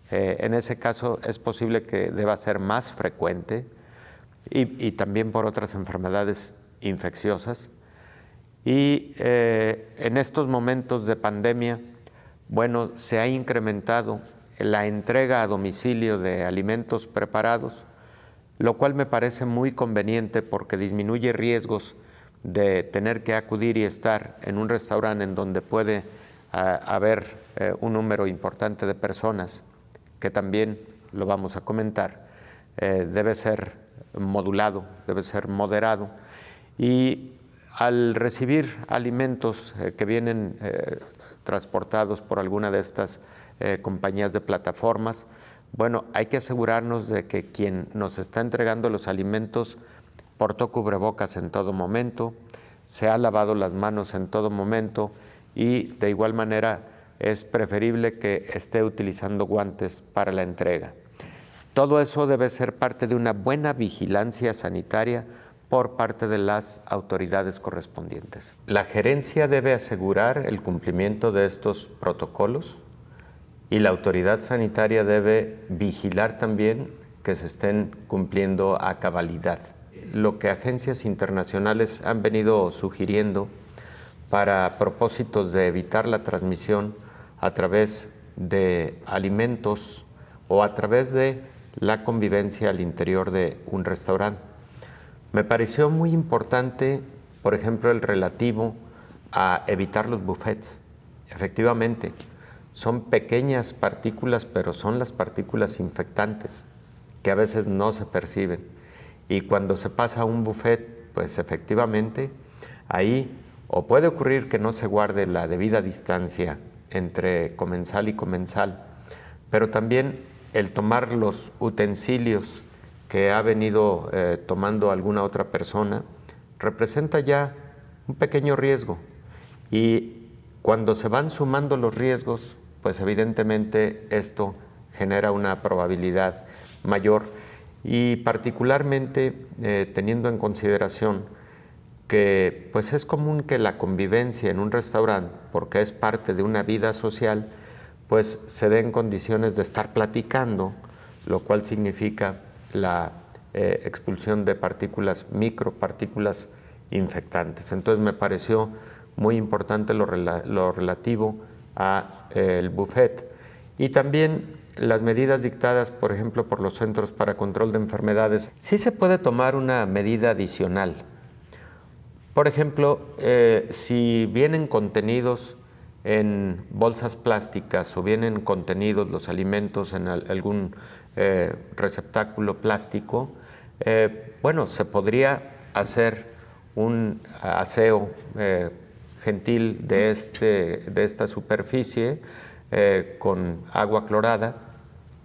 en ese caso es posible que deba ser más frecuente, y también por otras enfermedades infecciosas. Y en estos momentos de pandemia, bueno, se ha incrementado la entrega a domicilio de alimentos preparados, lo cual me parece muy conveniente porque disminuye riesgos de tener que acudir y estar en un restaurante en donde puede haber un número importante de personas, que también lo vamos a comentar. Debe ser modulado, debe ser moderado, y al recibir alimentos que vienen transportados por alguna de estas compañías de plataformas, bueno, hay que asegurarnos de que quien nos está entregando los alimentos portó cubrebocas en todo momento, se ha lavado las manos en todo momento, y de igual manera es preferible que esté utilizando guantes para la entrega. Todo eso debe ser parte de una buena vigilancia sanitaria por parte de las autoridades correspondientes. La gerencia debe asegurar el cumplimiento de estos protocolos, y la autoridad sanitaria debe vigilar también que se estén cumpliendo a cabalidad. Lo que agencias internacionales han venido sugiriendo para propósitos de evitar la transmisión a través de alimentos o a través de la convivencia al interior de un restaurante. Me pareció muy importante, por ejemplo, el relativo a evitar los buffets. Efectivamente, son pequeñas partículas, pero son las partículas infectantes que a veces no se perciben. Y cuando se pasa a un buffet, pues efectivamente, ahí o puede ocurrir que no se guarde la debida distancia entre comensal y comensal, pero también el tomar los utensilios que ha venido tomando alguna otra persona representa ya un pequeño riesgo, y cuando se van sumando los riesgos, pues evidentemente esto genera una probabilidad mayor, y particularmente teniendo en consideración que pues es común que la convivencia en un restaurante, porque es parte de una vida social, pues se dé en condiciones de estar platicando, lo cual significa la expulsión de partículas, micropartículas infectantes. Entonces me pareció muy importante lo relativo a el buffet, y también las medidas dictadas, por ejemplo, por los Centros para Control de Enfermedades. Sí se puede tomar una medida adicional. Por ejemplo, si vienen contenidos en bolsas plásticas o vienen contenidos los alimentos en algún receptáculo plástico, bueno, se podría hacer un aseo gentil de esta superficie con agua clorada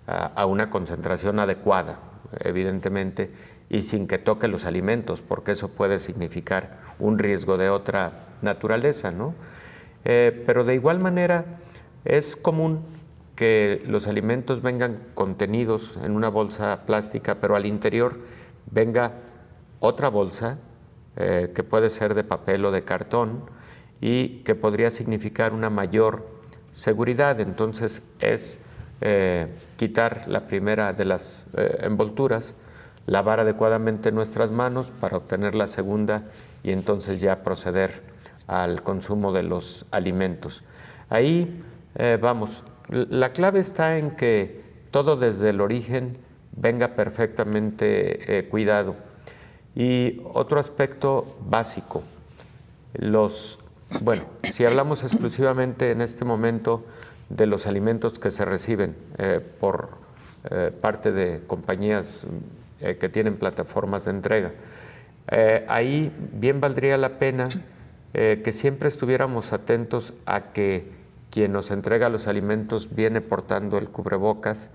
a una concentración adecuada, evidentemente, y sin que toque los alimentos, porque eso puede significar un riesgo de otra naturaleza, ¿no? Pero de igual manera es común que los alimentos vengan contenidos en una bolsa plástica, pero al interior venga otra bolsa que puede ser de papel o de cartón, y que podría significar una mayor seguridad. Entonces es quitar la primera de las envolturas, lavar adecuadamente nuestras manos para obtener la segunda, y entonces ya proceder al consumo de los alimentos. Ahí vamos, la clave está en que todo desde el origen venga perfectamente cuidado. Y otro aspecto básico, bueno, si hablamos exclusivamente en este momento de los alimentos que se reciben por parte de compañías que tienen plataformas de entrega, ahí bien valdría la pena que siempre estuviéramos atentos a que quien nos entrega los alimentos viene portando el cubrebocas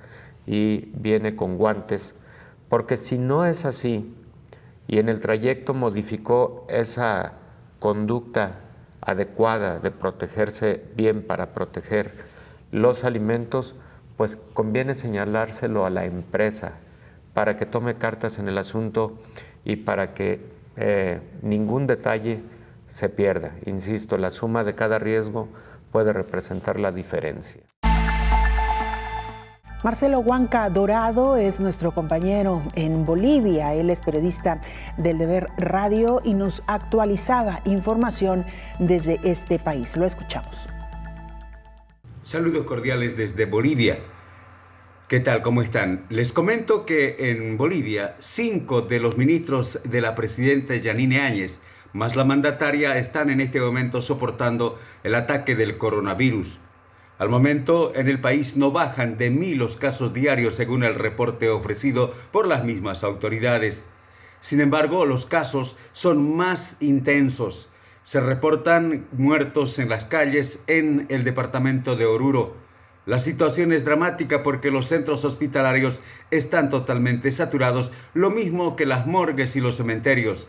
y viene con guantes, porque si no es así y en el trayecto modificó esa conducta adecuada de protegerse bien para proteger los alimentos, pues conviene señalárselo a la empresa para que tome cartas en el asunto y para que ningún detalle se pierda. Insisto, la suma de cada riesgo puede representar la diferencia.
Marcelo Huanca Dorado es nuestro compañero en Bolivia. Él es periodista del Deber Radio y nos actualizaba información desde este país. Lo escuchamos.
Saludos cordiales desde Bolivia. ¿Qué tal? ¿Cómo están? Les comento que en Bolivia, 5 de los ministros de la presidenta Yanine Áñez, más la mandataria, están en este momento soportando el ataque del coronavirus. Al momento, en el país no bajan de 1.000 los casos diarios, según el reporte ofrecido por las mismas autoridades. Sin embargo, los casos son más intensos. Se reportan muertos en las calles en el departamento de Oruro. La situación es dramática porque los centros hospitalarios están totalmente saturados, lo mismo que las morgues y los cementerios.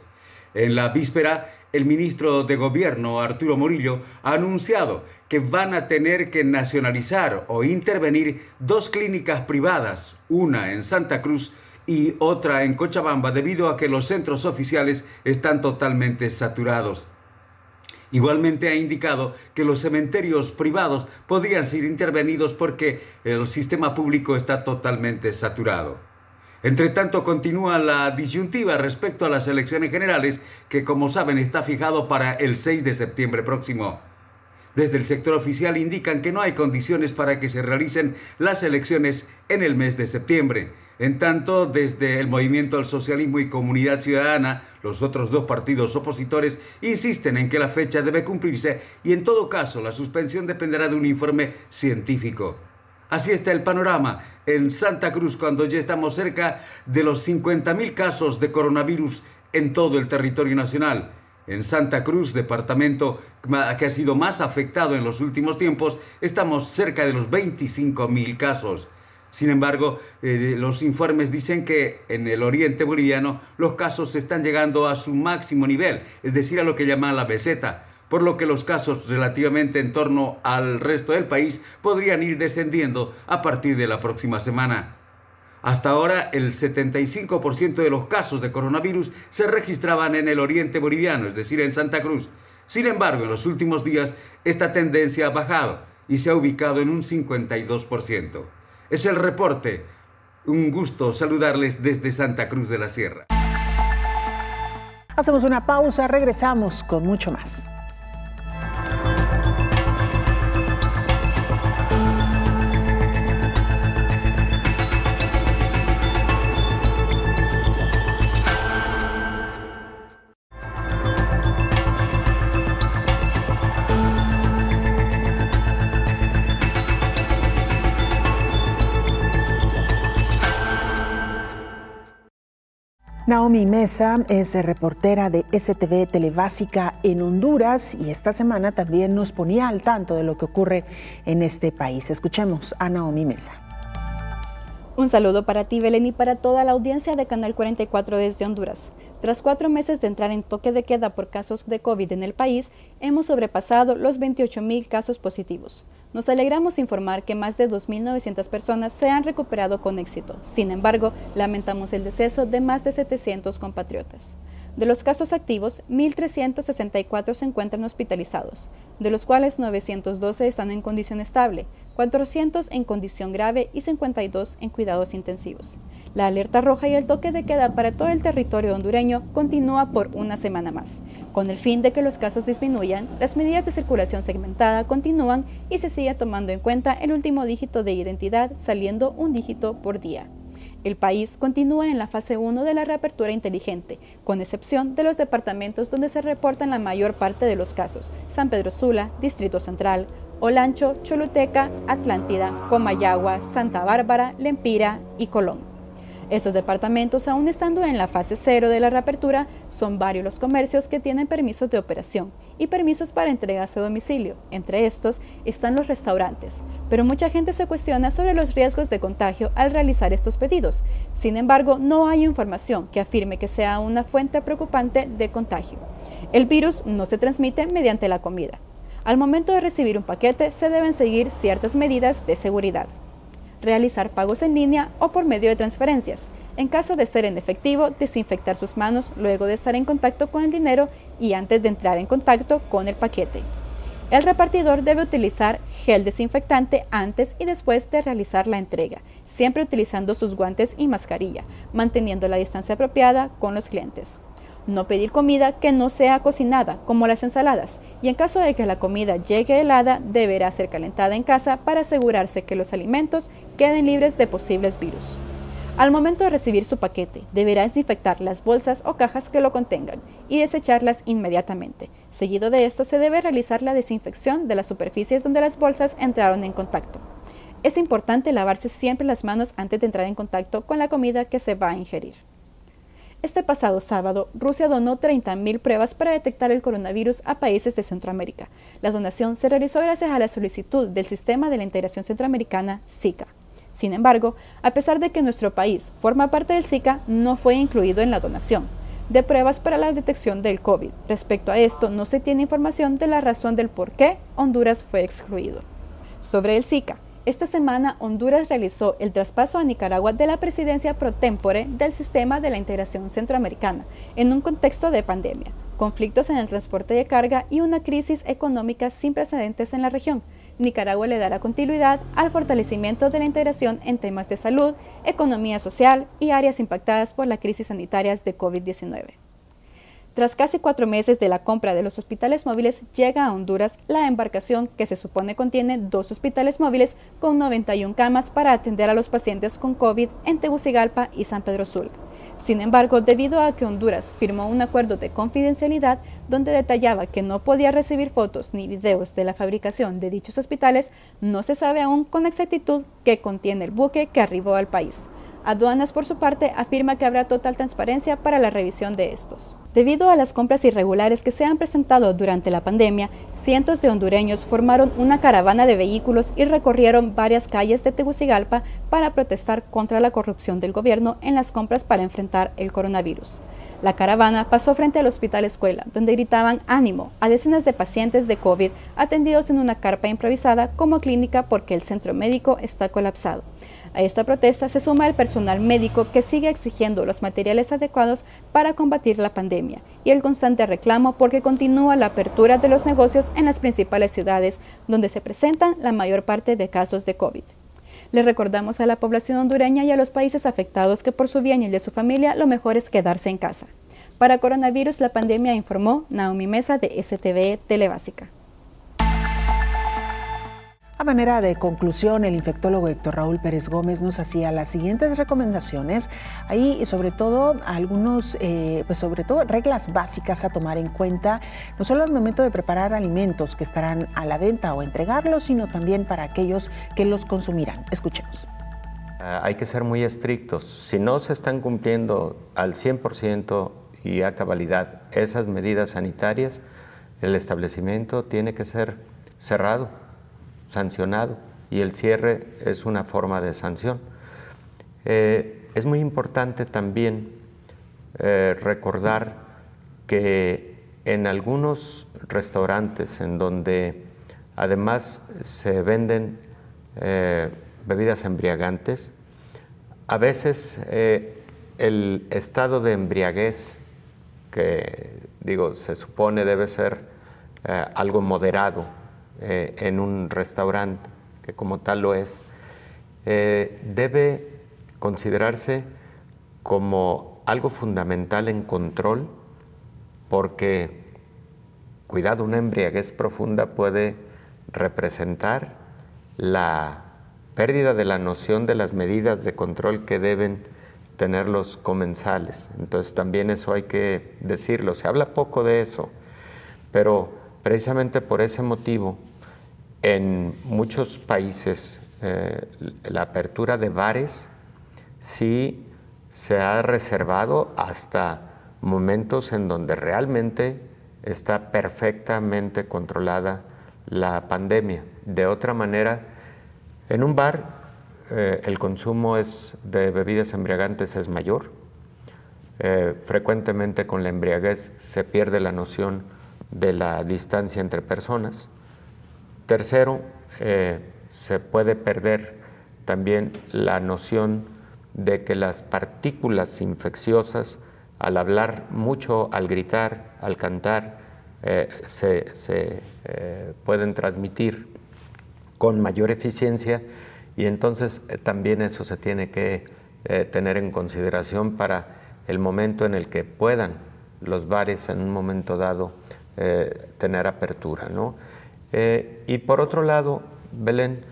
En la víspera, el ministro de Gobierno, Arturo Murillo, ha anunciado que van a tener que nacionalizar o intervenir 2 clínicas privadas, una en Santa Cruz y otra en Cochabamba, debido a que los centros oficiales están totalmente saturados. Igualmente ha indicado que los cementerios privados podrían ser intervenidos porque el sistema público está totalmente saturado. Entre tanto, continúa la disyuntiva respecto a las elecciones generales, que como saben está fijado para el 6 de septiembre próximo. Desde el sector oficial indican que no hay condiciones para que se realicen las elecciones en el mes de septiembre. En tanto, desde el Movimiento al Socialismo y Comunidad Ciudadana, los otros 2 partidos opositores insisten en que la fecha debe cumplirse y en todo caso la suspensión dependerá de un informe científico. Así está el panorama en Santa Cruz, cuando ya estamos cerca de los 50.000 casos de coronavirus en todo el territorio nacional. En Santa Cruz, departamento que ha sido más afectado en los últimos tiempos, estamos cerca de los 25.000 casos. Sin embargo, los informes dicen que en el oriente boliviano los casos están llegando a su máximo nivel, es decir, a lo que llaman la meseta, por lo que los casos relativamente en torno al resto del país podrían ir descendiendo a partir de la próxima semana. Hasta ahora, el 75% de los casos de coronavirus se registraban en el oriente boliviano, es decir, en Santa Cruz. Sin embargo, en los últimos días, esta tendencia ha bajado y se ha ubicado en un 52%. Es el reporte. Un gusto saludarles desde Santa Cruz de la Sierra.
Hacemos una pausa, regresamos con mucho más. Naomi Mesa es reportera de STV Telebásica en Honduras y esta semana también nos ponía al tanto de lo que ocurre en este país. Escuchemos a Naomi Mesa.
Un saludo para ti, Belén, y para toda la audiencia de Canal 44 desde Honduras. Tras 4 meses de entrar en toque de queda por casos de COVID en el país, hemos sobrepasado los 28.000 casos positivos. Nos alegramos informar que más de 2.900 personas se han recuperado con éxito. Sin embargo, lamentamos el deceso de más de 700 compatriotas. De los casos activos, 1.364 se encuentran hospitalizados, de los cuales 912 están en condición estable, 400 en condición grave y 52 en cuidados intensivos. La alerta roja y el toque de queda para todo el territorio hondureño continúa por una semana más. Con el fin de que los casos disminuyan, las medidas de circulación segmentada continúan y se sigue tomando en cuenta el último dígito de identidad, saliendo un dígito por día. El país continúa en la fase 1 de la reapertura inteligente, con excepción de los departamentos donde se reportan la mayor parte de los casos: San Pedro Sula, Distrito Central, Olancho, Choluteca, Atlántida, Comayagua, Santa Bárbara, Lempira y Colón. Estos departamentos, aún estando en la fase 0 de la reapertura, son varios los comercios que tienen permisos de operación y permisos para entregarse a domicilio. Entre estos están los restaurantes, pero mucha gente se cuestiona sobre los riesgos de contagio al realizar estos pedidos. Sin embargo, no hay información que afirme que sea una fuente preocupante de contagio. El virus no se transmite mediante la comida. Al momento de recibir un paquete se deben seguir ciertas medidas de seguridad. Realizar pagos en línea o por medio de transferencias. En caso de ser en efectivo, desinfectar sus manos luego de estar en contacto con el dinero y antes de entrar en contacto con el paquete. El repartidor debe utilizar gel desinfectante antes y después de realizar la entrega, siempre utilizando sus guantes y mascarilla, manteniendo la distancia apropiada con los clientes. No pedir comida que no sea cocinada, como las ensaladas, y en caso de que la comida llegue helada, deberá ser calentada en casa para asegurarse que los alimentos queden libres de posibles virus. Al momento de recibir su paquete, deberá desinfectar las bolsas o cajas que lo contengan y desecharlas inmediatamente. Seguido de esto, se debe realizar la desinfección de las superficies donde las bolsas entraron en contacto. Es importante lavarse siempre las manos antes de entrar en contacto con la comida que se va a ingerir. Este pasado sábado, Rusia donó 30.000 pruebas para detectar el coronavirus a países de Centroamérica. La donación se realizó gracias a la solicitud del Sistema de la Integración Centroamericana, SICA. Sin embargo, a pesar de que nuestro país forma parte del SICA, no fue incluido en la donación de pruebas para la detección del COVID. Respecto a esto, no se tiene información de la razón del por qué Honduras fue excluido. Sobre el SICA, esta semana Honduras realizó el traspaso a Nicaragua de la presidencia pro tempore del Sistema de la Integración Centroamericana en un contexto de pandemia, conflictos en el transporte de carga y una crisis económica sin precedentes en la región. Nicaragua le dará continuidad al fortalecimiento de la integración en temas de salud, economía social y áreas impactadas por la crisis sanitarias de COVID-19. Tras casi 4 meses de la compra de los hospitales móviles, llega a Honduras la embarcación que se supone contiene 2 hospitales móviles con 91 camas para atender a los pacientes con COVID en Tegucigalpa y San Pedro Sula. Sin embargo, debido a que Honduras firmó un acuerdo de confidencialidad donde detallaba que no podía recibir fotos ni videos de la fabricación de dichos hospitales, no se sabe aún con exactitud qué contiene el buque que arribó al país. Aduanas, por su parte, afirma que habrá total transparencia para la revisión de estos. Debido a las compras irregulares que se han presentado durante la pandemia, cientos de hondureños formaron una caravana de vehículos y recorrieron varias calles de Tegucigalpa para protestar contra la corrupción del gobierno en las compras para enfrentar el coronavirus. La caravana pasó frente al Hospital Escuela, donde gritaban ánimo a decenas de pacientes de COVID atendidos en una carpa improvisada como clínica porque el centro médico está colapsado. A esta protesta se suma el personal médico que sigue exigiendo los materiales adecuados para combatir la pandemia y el constante reclamo porque continúa la apertura de los negocios en las principales ciudades donde se presentan la mayor parte de casos de COVID. Le recordamos a la población hondureña y a los países afectados que por su bien y el de su familia lo mejor es quedarse en casa. Para Coronavirus, la pandemia, informó Naomi Mesa de STV Telebásica.
A manera de conclusión, el infectólogo Héctor Raúl Pérez Gómez nos hacía las siguientes recomendaciones, ahí sobre todo algunos, reglas básicas a tomar en cuenta, no solo al momento de preparar alimentos que estarán a la venta o entregarlos, sino también para aquellos que los consumirán. Escuchemos.
Hay que ser muy estrictos. Si no se están cumpliendo al 100% y a cabalidad esas medidas sanitarias, el establecimiento tiene que ser cerrado, sancionado, y el cierre es una forma de sanción. Es muy importante también recordar que en algunos restaurantes en donde además se venden bebidas embriagantes, a veces el estado de embriaguez, que se supone debe ser algo moderado, en un restaurante, que como tal lo es, debe considerarse como algo fundamental en control, porque, cuidado, una embriaguez profunda puede representar la pérdida de la noción de las medidas de control que deben tener los comensales. Entonces también eso hay que decirlo. Se habla poco de eso, pero precisamente por ese motivo, en muchos países la apertura de bares sí se ha reservado hasta momentos en donde realmente está perfectamente controlada la pandemia. De otra manera, en un bar el consumo de bebidas embriagantes es mayor, frecuentemente con la embriaguez se pierde la noción de la distancia entre personas. Tercero, se puede perder también la noción de que las partículas infecciosas, al hablar mucho, al gritar, al cantar, se pueden transmitir con mayor eficiencia, y entonces también eso se tiene que tener en consideración para el momento en el que puedan los bares en un momento dado tener apertura, ¿no? Y por otro lado, Belén,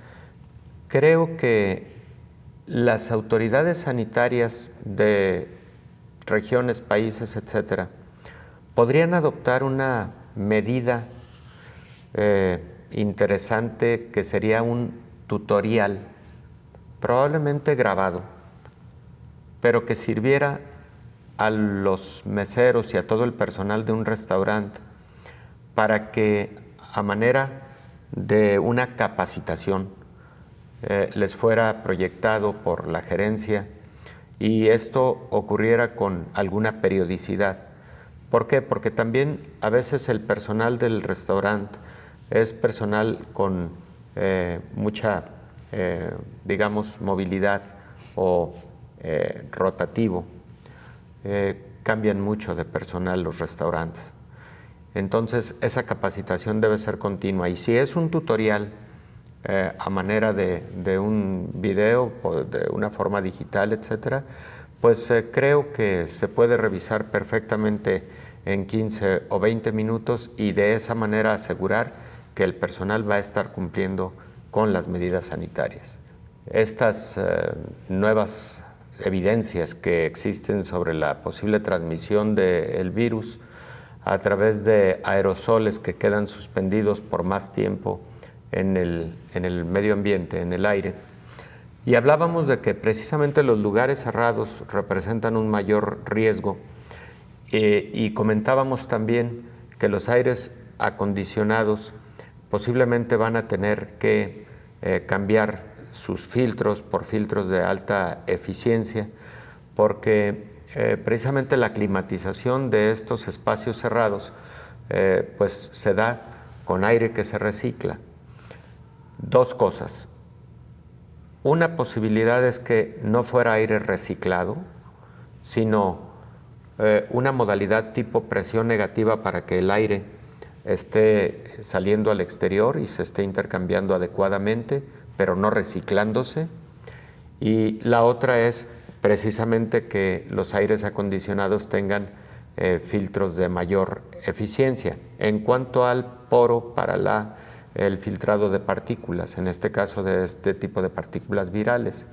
creo que las autoridades sanitarias de regiones, países, etcétera, podrían adoptar una medida interesante que sería un tutorial, probablemente grabado, pero que sirviera a los meseros y a todo el personal de un restaurante para que, a manera de una capacitación, les fuera proyectado por la gerencia y esto ocurriera con alguna periodicidad. ¿Por qué? Porque también a veces el personal del restaurante es personal con mucha, digamos, movilidad o rotativo. Cambian mucho de personal los restaurantes. Entonces, esa capacitación debe ser continua. Y si es un tutorial a manera de un video, de una forma digital, etcétera, pues creo que se puede revisar perfectamente en 15 o 20 minutos y de esa manera asegurar que el personal va a estar cumpliendo con las medidas sanitarias. Estas nuevas evidencias que existen sobre la posible transmisión del virus a través de aerosoles que quedan suspendidos por más tiempo en el medio ambiente, en el aire. Y hablábamos de que precisamente los lugares cerrados representan un mayor riesgo y comentábamos también que los aires acondicionados posiblemente van a tener que cambiar sus filtros por filtros de alta eficiencia, porque precisamente la climatización de estos espacios cerrados pues se da con aire que se recicla. Dos cosas. Una posibilidad es que no fuera aire reciclado, sino una modalidad tipo presión negativa para que el aire esté saliendo al exterior y se esté intercambiando adecuadamente, pero no reciclándose. Y la otra es precisamente que los aires acondicionados tengan filtros de mayor eficiencia. En cuanto al poro para el filtrado de partículas, en este caso de este tipo de partículas virales,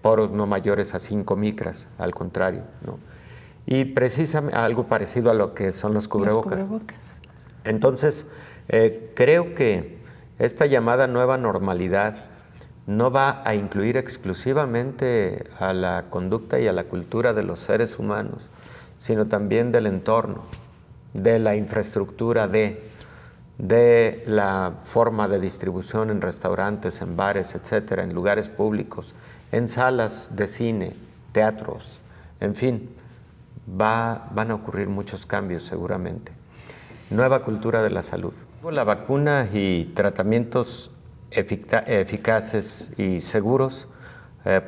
poros no mayores a 5 micras, al contrario, ¿no? Y precisamente algo parecido a lo que son los cubrebocas. Entonces, creo que esta llamada nueva normalidad no va a incluir exclusivamente a la conducta y a la cultura de los seres humanos, sino también del entorno, de la infraestructura, de la forma de distribución en restaurantes, en bares, etcétera, en lugares públicos, en salas de cine, teatros, en fin, van a ocurrir muchos cambios seguramente. Nueva cultura de la salud. La vacuna y tratamientos eficaces y seguros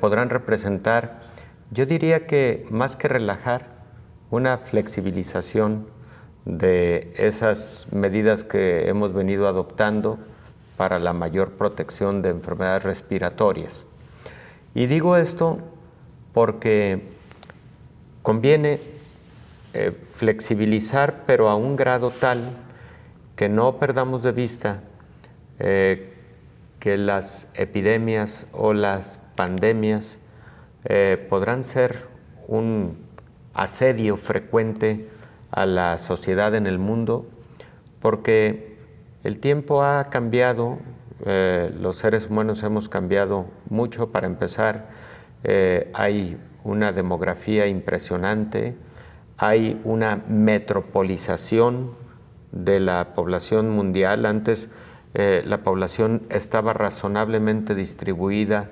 podrán representar, yo diría que más que relajar, una flexibilización de esas medidas que hemos venido adoptando para la mayor protección de enfermedades respiratorias. Y digo esto porque conviene flexibilizar, pero a un grado tal que no perdamos de vista que las epidemias o las pandemias podrán ser un asedio frecuente a la sociedad en el mundo, porque el tiempo ha cambiado, los seres humanos hemos cambiado mucho. Para empezar, hay una demografía impresionante, hay una metropolización de la población mundial. Antes la población estaba razonablemente distribuida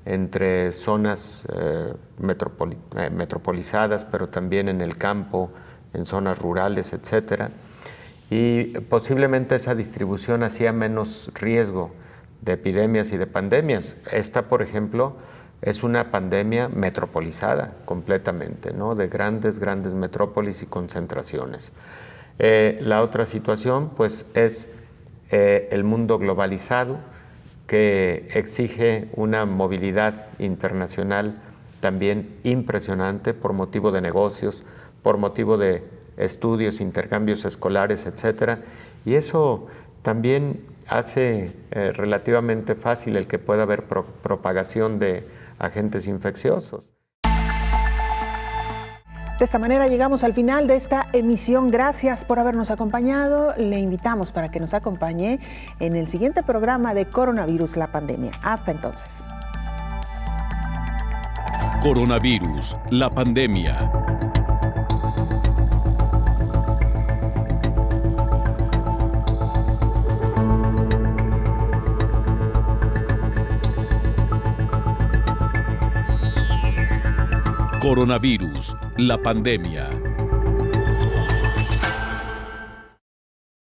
entre zonas metropolizadas, pero también en el campo, en zonas rurales, etcétera. Y posiblemente esa distribución hacía menos riesgo de epidemias y de pandemias. Esta, por ejemplo, es una pandemia metropolizada completamente, ¿no? De grandes metrópolis y concentraciones. La otra situación, pues, es el mundo globalizado, que exige una movilidad internacional también impresionante por motivo de negocios, por motivo de estudios, intercambios escolares, etcétera. Y eso también hace relativamente fácil el que pueda haber propagación de agentes infecciosos.
De esta manera llegamos al final de esta emisión. Gracias por habernos acompañado. Le invitamos para que nos acompañe en el siguiente programa de Coronavirus, la pandemia. Hasta entonces.
Coronavirus, la pandemia. Coronavirus, la pandemia.